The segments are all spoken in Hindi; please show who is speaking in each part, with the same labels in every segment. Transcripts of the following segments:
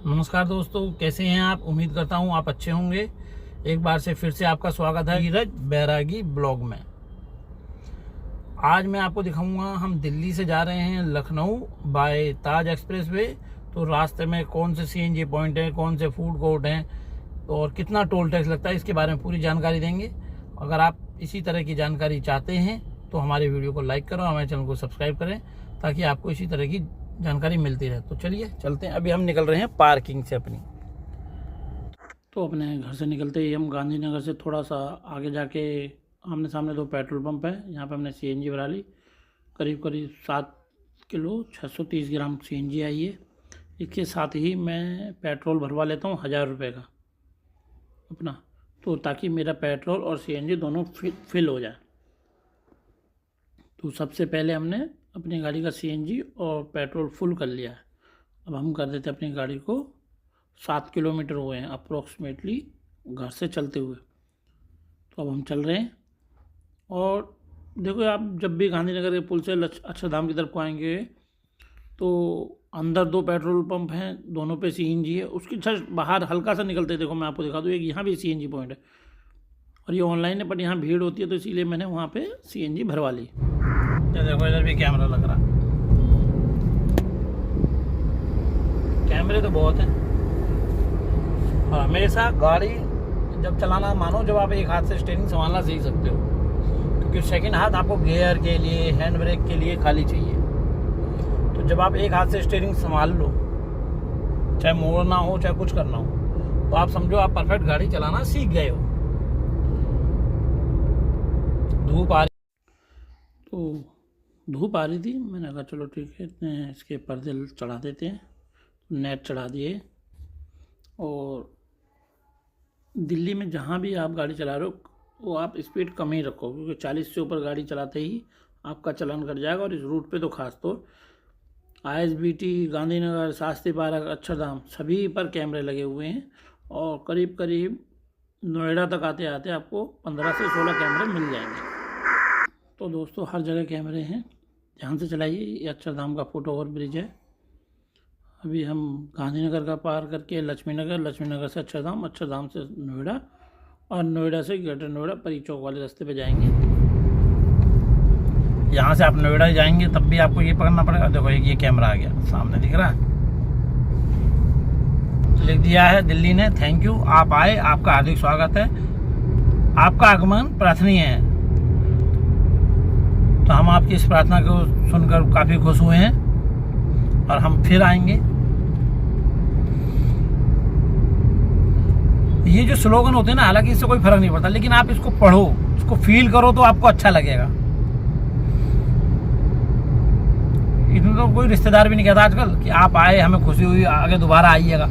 Speaker 1: नमस्कार दोस्तों, कैसे हैं आप। उम्मीद करता हूं आप अच्छे होंगे। एक बार से फिर से आपका स्वागत है नीरज बैरागी ब्लॉग में। आज मैं आपको दिखाऊंगा हम दिल्ली से जा रहे हैं लखनऊ बाय ताज एक्सप्रेस वे। तो रास्ते में कौन से सीएनजी पॉइंट हैं, कौन से फूड कोर्ट हैं और कितना टोल टैक्स लगता है, इसके बारे में पूरी जानकारी देंगे। अगर आप इसी तरह की जानकारी चाहते हैं तो हमारे वीडियो को लाइक करो, हमारे चैनल को सब्सक्राइब करें ताकि आपको इसी तरह की जानकारी मिलती रहे। तो चलिए चलते हैं। अभी हम निकल रहे हैं पार्किंग से अपनी। तो अपने घर से निकलते ही हम गांधीनगर से थोड़ा सा आगे जाके आमने सामने 2 पेट्रोल पंप है। यहाँ पे हमने सीएनजी भरा ली। करीब 7 किलो 630 ग्राम सीएनजी आई है। इसके साथ ही मैं पेट्रोल भरवा लेता हूँ 1000 रुपये का अपना, तो ताकि मेरा पेट्रोल और सीएनजी दोनों फिल हो जाए। तो सबसे पहले हमने अपनी गाड़ी का सीएनजी और पेट्रोल फुल कर लिया है। अब हम कर देते अपनी गाड़ी को 7 किलोमीटर हुए हैं अप्रोक्सीमेटली घर से चलते हुए। तो अब हम चल रहे हैं। और देखो, आप जब भी गांधीनगर के पुल से अक्षरधाम की तरफ को आएंगे तो अंदर 2 पेट्रोल पंप हैं, दोनों पे सीएनजी है। उसकी जस्ट बाहर हल्का सा निकलते देखो, मैं आपको दिखा दूँ, एक यहाँ भी सीएनजी पॉइंट है। और ये ऑनलाइन है, बट यहाँ भीड़ होती है तो इसीलिए मैंने वहाँ पे सीएनजी भरवा ली। देखो इधर भी कैमरा लग रहा। कैमरे तो बहुत हैं। और हमेशा गाड़ी जब चलाना, मानो जब आप एक हाथ से स्टीयरिंग संभालना सीख सकते हो, क्योंकि सेकंड हाथ आपको गियर के लिए, हैंड ब्रेक के लिए खाली चाहिए। तो जब आप एक हाथ से स्टीयरिंग संभाल लो, चाहे मोड़ना हो चाहे कुछ करना हो, तो आप समझो आप परफेक्ट गाड़ी चलाना सीख गए हो। धूप आ रही थी, मैंने कहा चलो ठीक है, इतने इसके पर्दे चढ़ा देते हैं। नेट चढ़ा दिए। और दिल्ली में जहाँ भी आप गाड़ी चला रहे हो वो आप स्पीड कम ही रखो, क्योंकि 40 से ऊपर गाड़ी चलाते ही आपका चालान कट जाएगा। और इस रूट पे तो खास तौर ISBT, गांधीनगर, शास्त्री पार्क, अक्षरधाम सभी पर कैमरे लगे हुए हैं। और करीब नोएडा तक आते आते आपको 15 से 16 कैमरे मिल जाएंगे। तो दोस्तों हर जगह कैमरे हैं, ध्यान से चलाइए। ये अक्षरधाम का फुट ओवर ब्रिज है। अभी हम गांधीनगर का पार करके लक्ष्मीनगर से अक्षरधाम, अक्षरधाम से नोएडा और नोएडा से ग्रेटर नोएडा परी चौक वाले रास्ते पे जाएंगे। यहाँ से आप नोएडा जाएंगे तब भी आपको ये पकड़ना पड़ेगा। देखो ये कैमरा आ गया, सामने दिख रहा है, लिख दिया है दिल्ली ने, थैंक यू, आप आए, आपका हार्दिक स्वागत है, आपका आगमन प्रार्थनीय है। तो हम आपकी इस प्रार्थना को सुनकर काफ़ी खुश हुए हैं और हम फिर आएंगे। ये जो स्लोगन होते हैं ना, हालांकि इससे कोई फर्क नहीं पड़ता, लेकिन आप इसको पढ़ो, इसको फील करो तो आपको अच्छा लगेगा। इसमें तो कोई रिश्तेदार भी नहीं कहता आजकल कि आप आए, हमें खुशी हुई, आगे दोबारा आइएगा,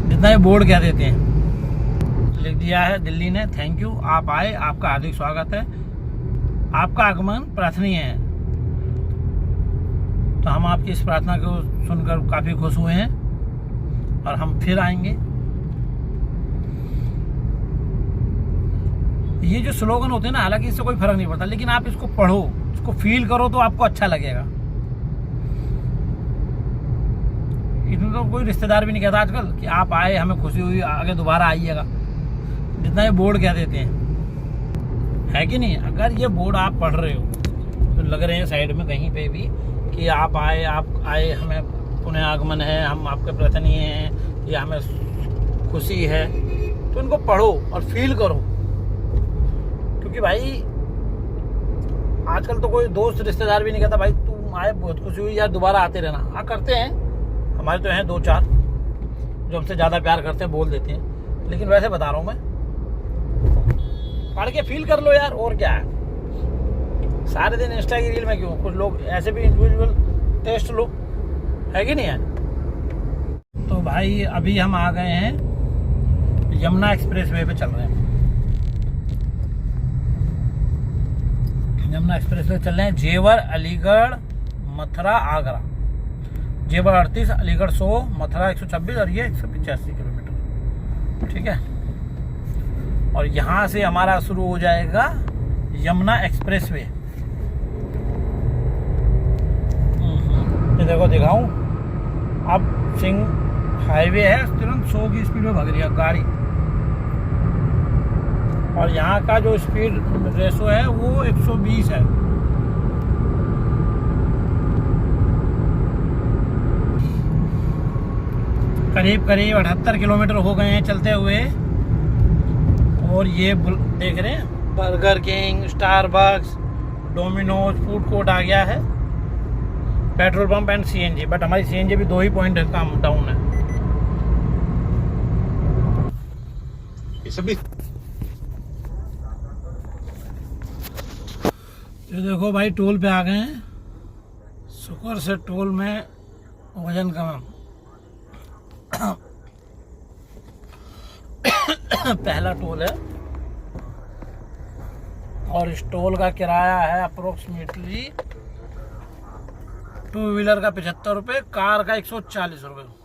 Speaker 1: जितना ये बोर्ड कह देते हैं। लिख दिया है दिल्ली ने, थैंक यू, आप आए, आपका हार्दिक स्वागत है, आपका आगमन प्रार्थनीय है। तो हम आपकी इस प्रार्थना को सुनकर काफ़ी खुश हुए हैं और हम फिर आएंगे। ये जो स्लोगन होते हैं ना, हालांकि इससे कोई फर्क नहीं पड़ता, लेकिन आप इसको पढ़ो, इसको फील करो तो आपको अच्छा लगेगा। इसमें तो कोई रिश्तेदार भी नहीं कहता आजकल कि आप आए, हमें खुशी हुई, आगे दोबारा आइएगा, जितना ये बोर्ड कह देते हैं, है कि नहीं। अगर ये बोर्ड आप पढ़ रहे हो तो लग रहे हैं साइड में कहीं पे भी कि आप आए, हमें पुनः आगमन है, हम आपके प्रार्थनीय हैं, या हमें खुशी है, तो इनको पढ़ो और फील करो। क्योंकि भाई आजकल तो कोई दोस्त रिश्तेदार भी नहीं कहता भाई तुम आए, बहुत खुशी हुई यार, दोबारा आते रहना। हाँ करते हैं, हमारे तो हैं 2-4 जो हमसे ज़्यादा प्यार करते हैं, बोल देते हैं, लेकिन वैसे बता रहा हूँ मैं, पढ़ के फील कर लो यार, और क्या है। सारे दिन इंस्टा की रील में क्यों, कुछ लोग ऐसे भी इंडिविजुअल टेस्ट लो, है कि नहीं है। तो भाई अभी हम आ गए हैं यमुना एक्सप्रेस वे पे चल रहे हैं। यमुना एक्सप्रेस वे चल रहे हैं, जेवर, अलीगढ़, मथुरा, आगरा। जेवर 38, अलीगढ़ 100, मथुरा 126 और ये 185 किलोमीटर, ठीक है। और यहाँ से हमारा शुरू हो जाएगा यमुना एक्सप्रेस वे। ये देखो दिखाऊं, अब सिंह हाईवे है, तुरंत 100 की स्पीड में भाग रही है गाड़ी। और यहाँ का जो स्पीड रेशो है वो 120 है। करीब करीब 78 किलोमीटर हो गए हैं चलते हुए। और ये देख रहे हैं Burger King, Starbucks, Domino's, food court आ गया है, petrol pump and CNG. But हमारी सीएनजी भी 2 ही पॉइंट है, कम डाउन है। ये देखो भाई टोल पे आ गए हैं। शुक्र से टोल में वजन कम। पहला टोल है और इस टोल का किराया है अप्रोक्सीमेटली 2 व्हीलर का 75 रुपये, कार का 140 रुपये।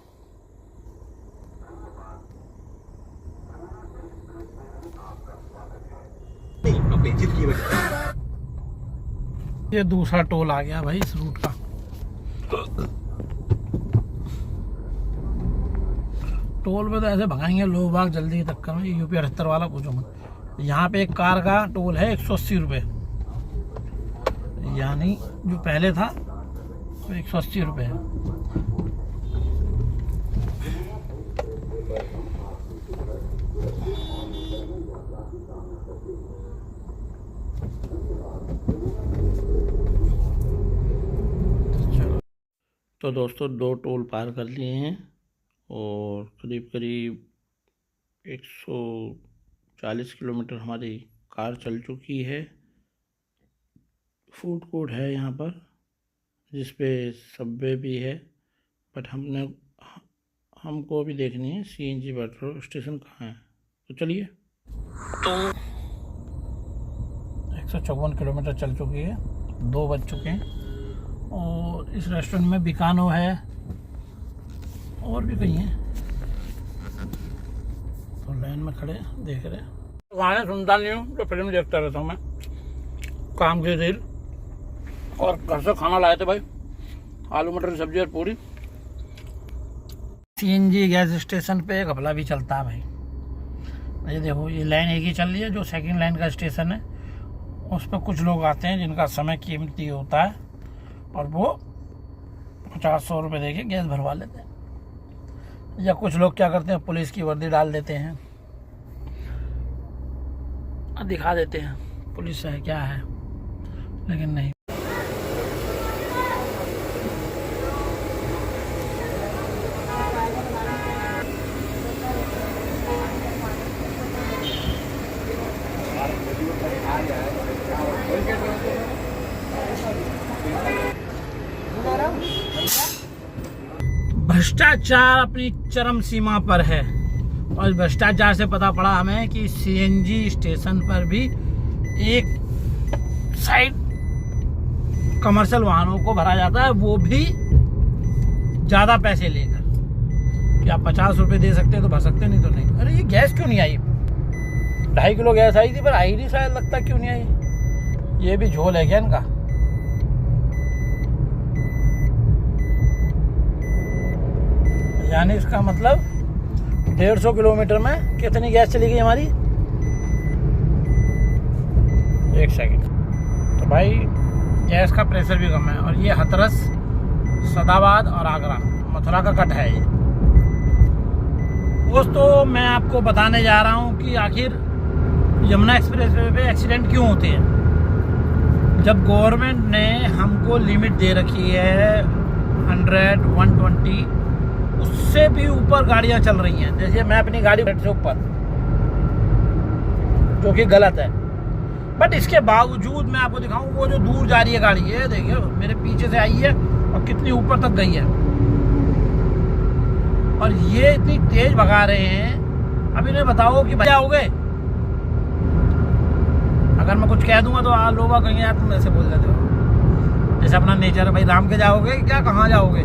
Speaker 1: ये दूसरा टोल आ गया भाई इस रूट का। टोल पे तो ऐसे भगाएंगे लोग बाग जल्दी तक कर, यूपी 78 वाला पूछो मत। यहाँ पे एक कार का टोल है 180 रुपये, यानी जो पहले था वो 180 रुपये है। तो दोस्तों 2 टोल पार कर लिए हैं और करीब करीब 140 किलोमीटर हमारी कार चल चुकी है। फूड कोर्ट है यहाँ पर जिस पे सबवे भी है, बट हमको अभी देखनी है सीएनजी पेट्रोल स्टेशन कहाँ है। तो चलिए। तो 154 किलोमीटर चल चुकी है, 2 बज चुके हैं। और इस रेस्टोरेंट में बिकानो है और भी कहीं है, तो लाइन में खड़े देख रहे हैं। गाने सुनता नहीं हूँ तो फिल्म देखता रहता हूँ मैं, काम की रील। और घर से खाना लाए थे भाई, आलू मटर की सब्जी और पूरी। सीएनजी गैस स्टेशन पे घपला भी चलता है भाई। ये देखो ये लाइन एक ही चल रही है, जो सेकंड लाइन का स्टेशन है उस पर कुछ लोग आते हैं जिनका समय कीमती होता है और वो 50-100 रुपये दे के गैस भरवा लेते हैं। या कुछ लोग क्या करते हैं, पुलिस की वर्दी डाल देते हैं और दिखा देते हैं पुलिस है क्या है, लेकिन नहीं। भ्रष्टाचार अपनी चरम सीमा पर है और इस भ्रष्टाचार से पता पड़ा हमें कि सीएनजी स्टेशन पर भी एक साइड कमर्शियल वाहनों को भरा जाता है, वो भी ज़्यादा पैसे लेकर। कि आप 50 रुपये दे सकते हैं तो भर सकते, नहीं तो नहीं। अरे ये गैस क्यों नहीं आई? 2.5 किलो गैस आई थी पर आई नहीं, शायद लगता क्यों नहीं आई। ये भी झोल है क्या इनका? यानी इसका मतलब 150 किलोमीटर में कितनी गैस चली गई हमारी? 1 सेकंड। तो भाई गैस का प्रेशर भी कम है। और ये हाथरस, सदाबाद और आगरा, मथुरा का कट है ये। दोस्तों मैं आपको बताने जा रहा हूँ कि आखिर यमुना एक्सप्रेसवे पे एक्सीडेंट क्यों होते हैं। जब गवर्नमेंट ने हमको लिमिट दे रखी है 100, 120, उससे भी ऊपर गाड़ियां चल रही हैं। जैसे मैं अपनी गाड़ी से ऊपर, जो कि गलत है। बट इसके बावजूद मैं आपको दिखाऊं, वो जो दूर जा रही है गाड़ी, ये देखिए मेरे पीछे से आई है और कितनी ऊपर तक गई है। और ये इतनी तेज भगा रहे हैं। अब इन्हें बताओ कि भैया हो गए, अगर मैं कुछ कह दूंगा तो लोग कहेंगे यार तुम ऐसे बोल देते हो। जैसे अपना नेचर है भाई, राम के जाओगे क्या, कहाँ जाओगे?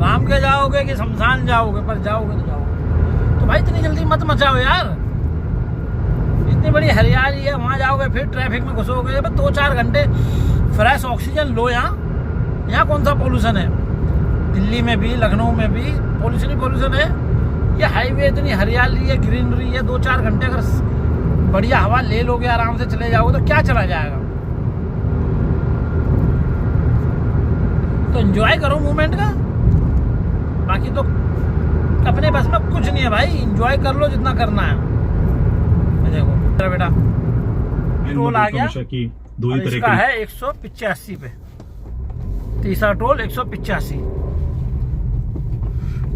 Speaker 1: राम के जाओगे कि शमशान जाओगे? पर जाओगे तो जाओगे। तो भाई इतनी जल्दी मत मचाओ यार, इतनी बड़ी हरियाली है, वहाँ जाओगे फिर ट्रैफिक में घुसोगे। बस 2-4 घंटे फ्रेश ऑक्सीजन लो। यहाँ कौन सा पोल्यूशन है? दिल्ली में भी, लखनऊ में भी पोल्यूशन है। ये हाईवे इतनी हरियाली है, ग्रीनरी है, 2-4 घंटे अगर बढ़िया हवा ले लोगे, आराम से चले जाओगे तो क्या चला जाएगा। तो एंजॉय करो मूवमेंट का, बाकी तो अपने बस में कुछ नहीं है भाई। एंजॉय कर लो जितना करना है। देखो बेटा टोल आ गया, और इसका है 185 पे, तीसरा टोल 185।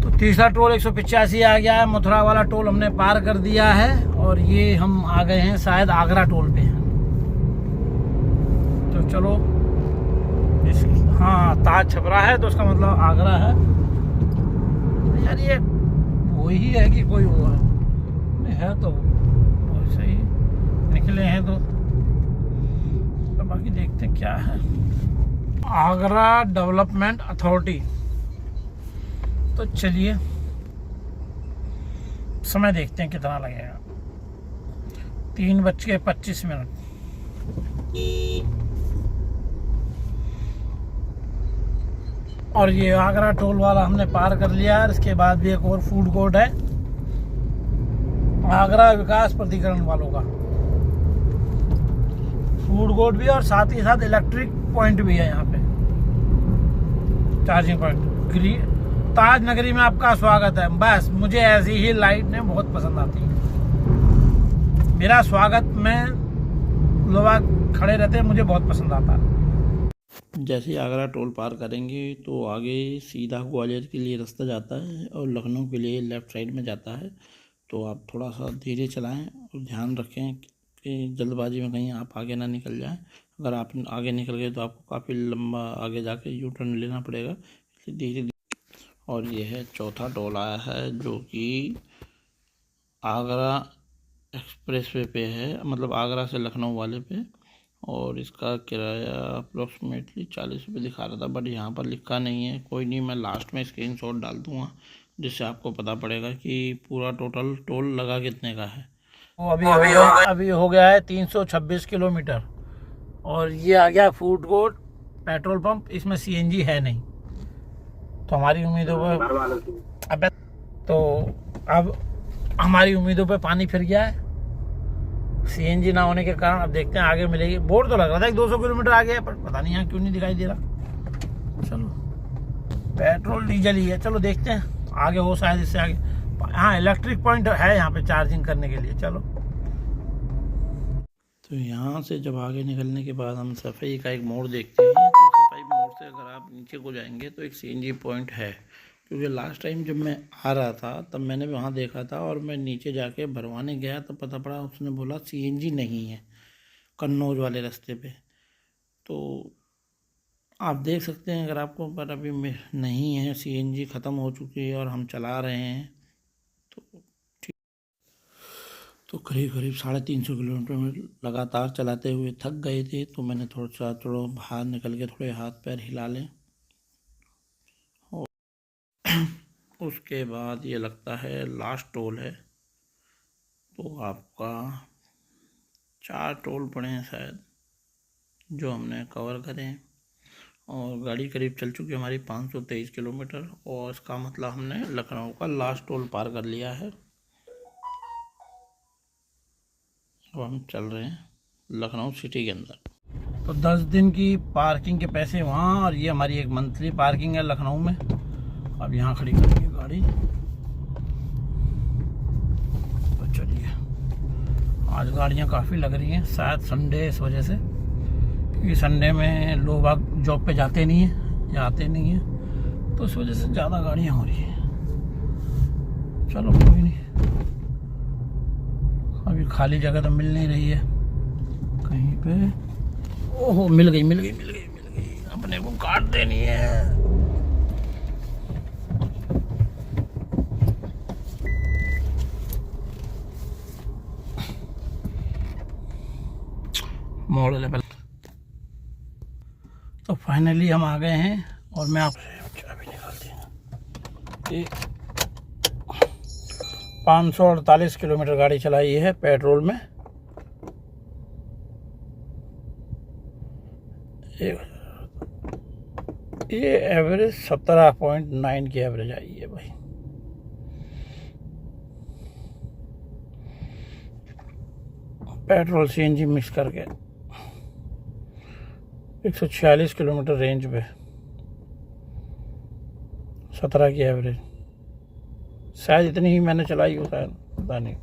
Speaker 1: तो तीसरा टोल 185 आ गया है। मथुरा वाला टोल हमने पार कर दिया है और ये हम आ गए हैं शायद आगरा टोल पे। तो चलो, हाँ ताज छप रहा है तो उसका मतलब आगरा है यार। ये वही है कि कोई वो है तो वैसे ही निकले हैं। तो बाकी देखते हैं क्या है। Agra development authority. तो चलिए समय देखते हैं कितना लगेगा। 3:25। और ये आगरा टोल वाला हमने पार कर लिया है। इसके बाद भी एक और फूड कोर्ट है, आगरा विकास प्राधिकरण वालों का फूड कोर्ट भी, और साथ ही साथ इलेक्ट्रिक पॉइंट भी है यहाँ पे, चार्जिंग पॉइंट। ताज नगरी में आपका स्वागत है। बस मुझे ऐसी ही लाइट ने बहुत पसंद आती है। मेरा स्वागत में लोग खड़े रहते हैं, मुझे बहुत पसंद आता है। जैसे ही आगरा टोल पार करेंगे तो आगे सीधा ग्वालियर के लिए रास्ता जाता है और लखनऊ के लिए लेफ़्ट साइड में जाता है। तो आप थोड़ा सा धीरे चलाएं और ध्यान रखें कि जल्दबाजी में कहीं आप आगे ना निकल जाएं। अगर आप आगे निकल गए तो आपको काफ़ी लंबा आगे जाके यू टर्न लेना पड़ेगा, इसलिए धीरे। और ये है चौथा टोल आया है जो कि आगरा एक्सप्रेसवे पे है, मतलब आगरा से लखनऊ वाले पे। और इसका किराया अप्रोक्सीमेटली 40 रुपये दिखा रहा था, बट यहाँ पर लिखा नहीं है। कोई नहीं, मैं लास्ट में स्क्रीनशॉट डाल दूँगा जिससे आपको पता पड़ेगा कि पूरा टोटल टोल लगा कितने का है। वो अभी हो गया है 326 किलोमीटर। और ये आ गया फूड कोर्ट, पेट्रोल पंप। इसमें सीएनजी है नहीं, तो हमारी उम्मीदों पर अब हमारी उम्मीदों पे पानी फिर गया है सीएनजी ना होने के कारण। अब देखते हैं आगे मिलेगी। बोर्ड तो लग रहा था 200 किलोमीटर आगे है, पर पता नहीं यहाँ क्यों नहीं दिखाई दे रहा। चलो पेट्रोल डीजल ही है, चलो देखते हैं आगे हो शायद इससे आगे। हाँ इलेक्ट्रिक पॉइंट है यहाँ पे चार्जिंग करने के लिए। चलो, तो यहाँ से जब आगे निकलने के बाद हम सफाई का एक मोड़ देखते हैं। तो सफाई मोड़ से अगर आप नीचे को जाएंगे तो एक सीएनजी पॉइंट है, क्योंकि लास्ट टाइम जब मैं आ रहा था तब मैंने वहाँ देखा था और मैं नीचे जाके भरवाने गया तो पता पड़ा उसने बोला सीएनजी नहीं है कन्नौज वाले रास्ते पे। तो आप देख सकते हैं अगर आपको, पर अभी नहीं है, सीएनजी ख़त्म हो चुकी है और हम चला रहे हैं। तो करीब 350 किलोमीटर में लगातार चलाते हुए थक गए थे, तो मैंने थोड़ा बाहर निकल के थोड़े हाथ पैर हिला लें। और उसके बाद ये लगता है लास्ट टोल है। तो आपका 4 टोल पड़े हैं शायद जो हमने कवर करें, और गाड़ी करीब चल चुकी है हमारी 523 किलोमीटर। और इसका मतलब हमने लखनऊ का लास्ट टोल पार कर लिया है। अब हम चल रहे हैं लखनऊ सिटी के अंदर। तो 10 दिन की पार्किंग के पैसे वहाँ, और ये हमारी एक मंथली पार्किंग है लखनऊ में। अब यहाँ खड़ी करेंगे गाड़ी। तो चलिए, आज गाड़ियाँ काफ़ी लग रही हैं, शायद संडे इस वजह से, क्योंकि संडे में लोग आप जॉब पे जाते नहीं हैं या आते नहीं हैं, तो इस वजह से ज़्यादा गाड़ियाँ हो रही हैं। चलो कोई नहीं, अभी खाली जगह तो मिल नहीं रही है कहीं पे। ओहो मिल गई, अपने को काट देनी है। मोड़ लेवल। तो फाइनली हम आ गए हैं और मैं आपसे चाबी निकालती हूँ। 548 किलोमीटर गाड़ी चलाई है पेट्रोल में। ये एवरेज 17.9 की एवरेज आई है भाई। पेट्रोल सीएनजी मिक्स करके 146 किलोमीटर रेंज पे 17 की एवरेज। शायद इतनी ही मैंने चलाई हो, शायद पता नहीं।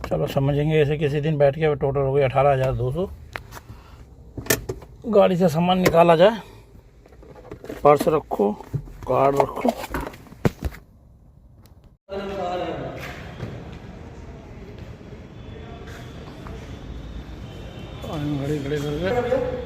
Speaker 1: चलो समझेंगे ऐसे किसी दिन बैठ के। टोटल हो गई 18,200। गाड़ी से सामान निकाला जाए। पर्स रखो, कार्ड रखो। गाड़ी खड़ी करके